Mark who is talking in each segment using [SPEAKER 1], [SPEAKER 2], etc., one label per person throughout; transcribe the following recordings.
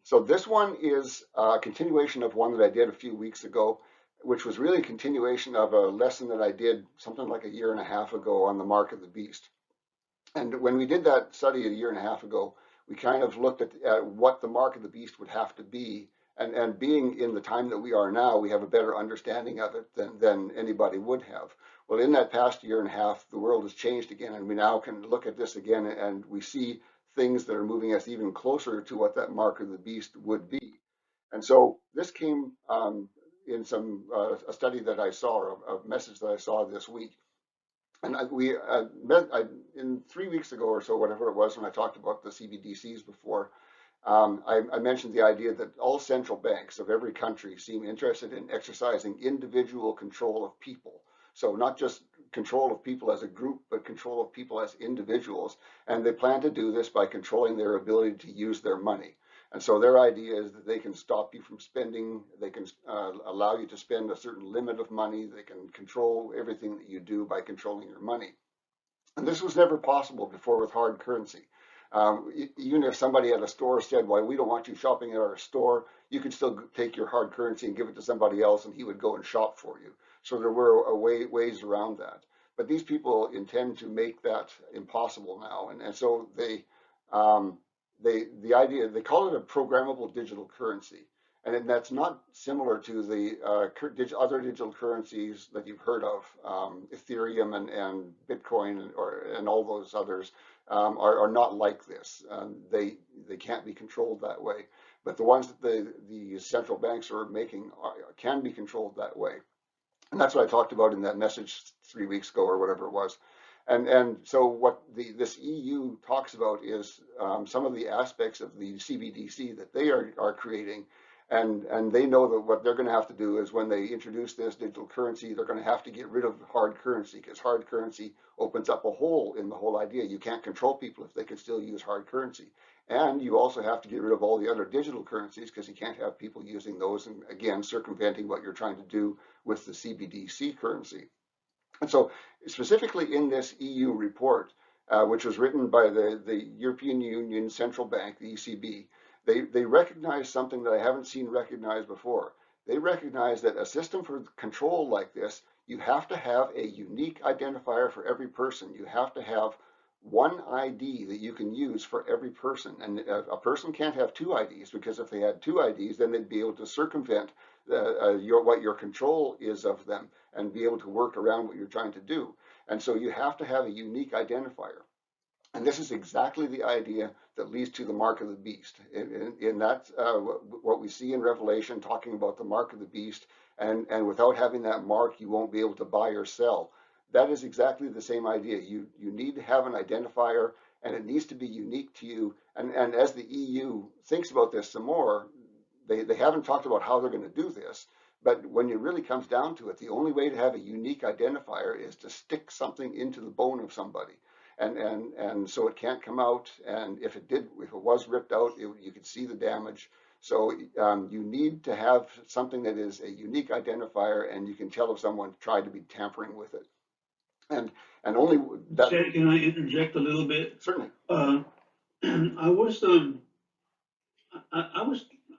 [SPEAKER 1] So this one is a continuation of one that I did a few weeks ago, which was really a continuation of a lesson that I did something like a year and a half ago on the mark of the beast. And when we did that study a year and a half ago, we kind of looked at what the mark of the beast would have to be. And being in the time that we are now, we have a better understanding of it than anybody would have. Well, in that past year and a half, the world has changed again, and we now can look at this again, and we see things that are moving us even closer to what that mark of the beast would be. And so this came in a study that I saw, or a message that I saw this week. And we met in 3 weeks ago or so, whatever it was, when I talked about the CBDCs before. I mentioned the idea that all central banks of every country seem interested in exercising individual control of people. So not just control of people as a group, but control of people as individuals. And they plan to do this by controlling their ability to use their money. And so their idea is that they can stop you from spending, they can allow you to spend a certain limit of money, they can control everything that you do by controlling your money. And this was never possible before with hard currency. Even if somebody at a store said, well, we don't want you shopping at our store, you could still take your hard currency and give it to somebody else and he would go and shop for you. So there were ways around that. But these people intend to make that impossible now. And so the idea, they call it a programmable digital currency. And that's not similar to the other digital currencies that you've heard of, Ethereum and Bitcoin and all those others are not like this. They can't be controlled that way. But the ones that the central banks are making can be controlled that way. And that's what I talked about in that message 3 weeks ago or whatever it was. And so what this EU talks about is some of the aspects of the CBDC that they are creating. And they know that what they're going to have to do is when they introduce this digital currency, they're going to have to get rid of hard currency, because hard currency opens up a hole in the whole idea. You can't control people if they can still use hard currency. And you also have to get rid of all the other digital currencies, because you can't have people using those and, again, circumventing what you're trying to do with the CBDC currency. And so specifically in this EU report, which was written by the European Union Central Bank, the ECB, they recognize something that I haven't seen recognized before. They recognize that a system for control like this, you have to have a unique identifier for every person. You have to have one ID that you can use for every person. And a person can't have two IDs, because if they had two IDs, then they'd be able to circumvent what your control is of them and be able to work around what you're trying to do. And so you have to have a unique identifier. And this is exactly the idea that leads to the mark of the beast. In that, what we see in Revelation, talking about the mark of the beast, and without having that mark, you won't be able to buy or sell. That is exactly the same idea. You need to have an identifier, and it needs to be unique to you. And as the EU thinks about this some more, they haven't talked about how they're going to do this. But when it really comes down to it, the only way to have a unique identifier is to stick something into the bone of somebody. And so it can't come out. And if it was ripped out, you could see the damage. So you need to have something that is a unique identifier, and you can tell if someone tried to be tampering with it. And only that.
[SPEAKER 2] Chad, can I interject a little bit?
[SPEAKER 1] Certainly.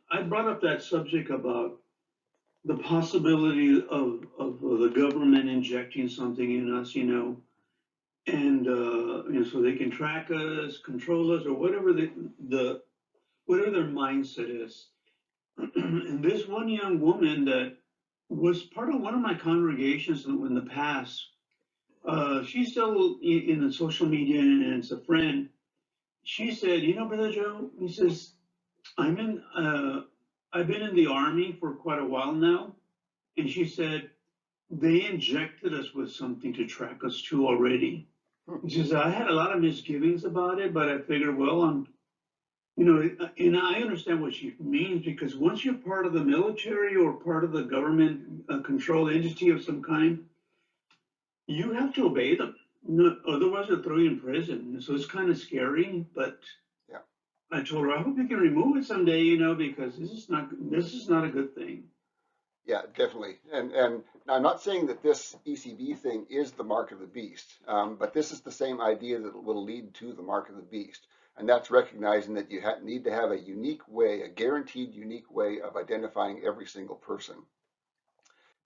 [SPEAKER 2] I brought up that subject about the possibility of the government injecting something in us, and so they can track us, control us, or whatever whatever their mindset is. And this one young woman that was part of one of my congregations in the past, she's still in the social media and it's a friend. She said, Brother Joe, he says, I've been in the Army for quite a while now. And she said, they injected us with something to track us too already. She says, I had a lot of misgivings about it, but I figured, well, and I understand what she means, because once you're part of the military or part of the government controlled entity of some kind, you have to obey them. Otherwise, they'll throw you in prison. So it's kind of scary, but
[SPEAKER 1] yeah.
[SPEAKER 2] I told her, I hope you can remove it someday, because this is not a good thing.
[SPEAKER 1] Yeah, definitely. And I'm not saying that this ECB thing is the mark of the beast, but this is the same idea that will lead to the mark of the beast. And that's recognizing that you need to have a unique way, a guaranteed unique way of identifying every single person.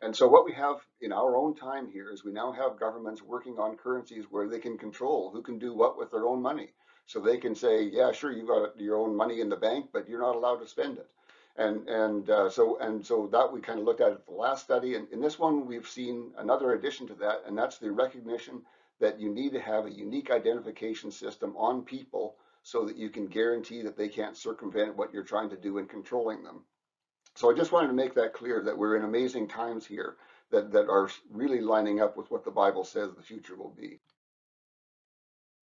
[SPEAKER 1] And so what we have in our own time here is we now have governments working on currencies where they can control who can do what with their own money. So they can say, yeah, sure, you've got your own money in the bank, but you're not allowed to spend it. And so that we kind of looked at the last study. And in this one, we've seen another addition to that, and that's the recognition that you need to have a unique identification system on people so that you can guarantee that they can't circumvent what you're trying to do in controlling them. So I just wanted to make that clear that we're in amazing times here that are really lining up with what the Bible says the future will be.